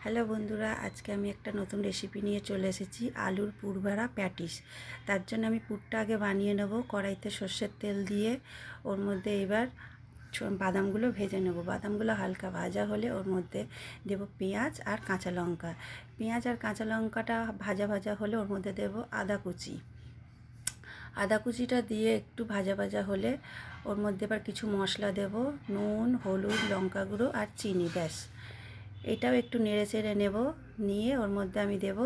Hello বন্ধুরা, আজকে আমি একটা নতুন রেসিপি নিয়ে চলে এসেছি, আলুর পুর ভরা প্যাটিস। তার জন্য আমি পুরটা আগে বানিয়ে নেব। কড়াইতে সর্ষের তেল দিয়ে ওর মধ্যে এবার বাদামগুলো ভেজে নেব। বাদামগুলো হালকা ভাজা হলে ওর মধ্যে দেব পেঁয়াজ আর কাঁচা লঙ্কা। পেঁয়াজ আর কাঁচা লঙ্কাটা ভাজা ভাজা হলে ওর মধ্যে দেব আদা কুচি। আদা কুচিটা দিয়ে একটু ভাজা ভাজা হলে ওর মধ্যে এবার কিছু মশলা দেব, নুন, হলুদ, লঙ্কা গুঁড়ো আর চিনি। ব্যাস, এটাও একটু নেড়ে চেড়ে নেব। নিয়ে ওর মধ্যে আমি দেব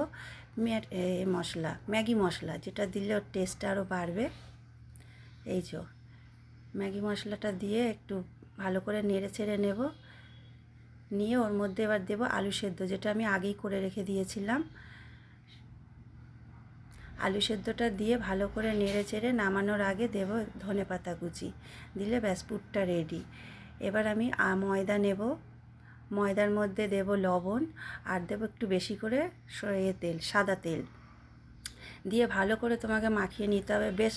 মশলা, ম্যাগি মশলা, যেটা দিলে ওর টেস্টটা আরও বাড়বে। এই যে ম্যাগি মশলাটা দিয়ে একটু ভালো করে নেড়ে চেড়ে নেব। নিয়ে ওর মধ্যে এবার দেব আলু সেদ্ধ, যেটা আমি আগেই করে রেখে দিয়েছিলাম। আলু সেদ্ধটা দিয়ে ভালো করে নেড়ে চেড়ে নামানোর আগে দেব ধনেপাতা কুচি। দিলে ব্যাস পুরটা রেডি। এবার আমি ময়দা নেব। ময়দার মধ্যে দেব লবণ আর দেব একটু বেশি করে তেল, সাদা তেল দিয়ে ভালো করে তোমাকে মাখিয়ে নিতে হবে। বেশ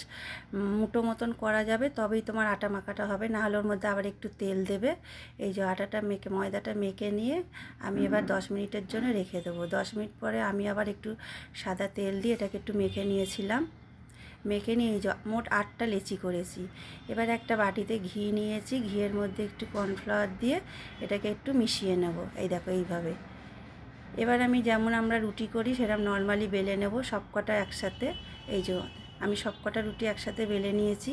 মুঠো মতন করা যাবে, তবেই তোমার আটা মাখাটা হবে, না হলে ওর মধ্যে আবার একটু তেল দেবে। এই যে আটাটা মেখে, ময়দাটা মেখে নিয়ে আমি এবার 10 মিনিটের জন্য রেখে দেবো। 10 মিনিট পরে আমি আবার একটু সাদা তেল দিয়ে এটাকে একটু মেখে নিয়েছিলাম। মেখে নিয়ে মোট 8টা লেচি করেছি। এবার একটা বাটিতে ঘি নিয়েছি, ঘিয়ের মধ্যে একটু কর্নফ্লাওয়ার দিয়ে এটাকে একটু মিশিয়ে নেব। এই দেখো এইভাবে। এবার আমি যেমন আমরা রুটি করি সেরকম নর্মালি বেলে নেব সবকটা একসাথে। এই যে আমি সবকটা রুটি একসাথে বেলে নিয়েছি।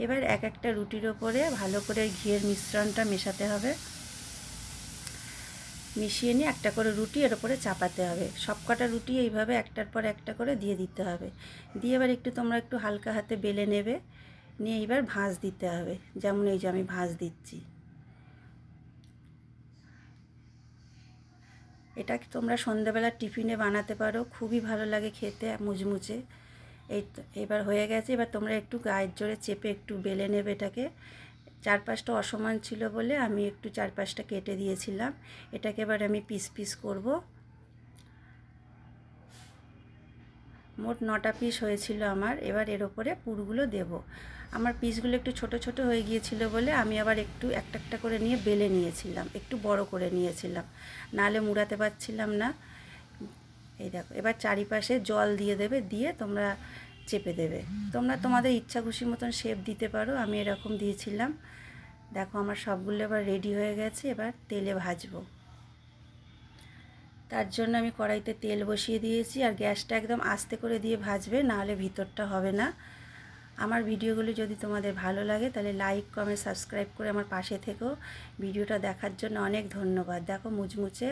এবার এক একটা রুটির ওপরে ভালো করে ঘিয়ের মিশ্রণটা মেশাতে হবে। মিশিয়ে নিয়ে একটা করে রুটি এর ওপরে চাপাতে হবে। সবকটা রুটি এইভাবে একটার পর একটা করে দিয়ে দিতে হবে। দিয়ে এবার একটু তোমরা একটু হালকা হাতে বেলে নেবে। নিয়ে এবার ভাঁজ দিতে হবে, যেমন এই যে আমি ভাঁজ দিচ্ছি। এটা তোমরা সন্ধ্যাবেলার টিফিনে বানাতে পারো, খুবই ভালো লাগে খেতে, মুচমুচে। এই তো এবার হয়ে গেছে। এবার তোমরা একটু গায়ের জোরে চেপে একটু বেলে নেবে এটাকে। 4-5টা অসমান ছিল বলে আমি একটু 4-5টা কেটে দিয়েছিলাম। এটাকে এবার আমি পিস পিস করব। মোট 9টা পিস হয়েছিল আমার। এবার এর ওপরে পুরগুলো দেব। আমার পিসগুলো একটু ছোট ছোট হয়ে গিয়েছিল বলে আমি আবার একটু একটা একটা করে নিয়ে বেলে নিয়েছিলাম, একটু বড় করে নিয়েছিলাম, নাহলে মুড়াতে পারছিলাম না। এই দেখো, এবার চারিপাশে জল দিয়ে দেবে, দিয়ে তোমরা চেপে দেবে। তোমরা তোমাদের ইচ্ছা খুশি মতন শেপ দিতে পারো, আমি এরকম দিয়েছিলাম। দেখো আমার সবগুলো এবার রেডি হয়ে গেছে। এবার তেলে ভাজবো। তার জন্য আমি কড়াইতে তেল বসিয়ে দিয়েছি, আর গ্যাসটা একদম আস্তে করে দিয়ে ভাজবে, নাহলে ভিতরটা হবে না। আমার ভিডিওগুলি যদি তোমাদের ভালো লাগে তাহলে লাইক, কমেন্ট, সাবস্ক্রাইব করে আমার পাশে থেকো। ভিডিওটা দেখার জন্য অনেক ধন্যবাদ। দেখো মুচমুচে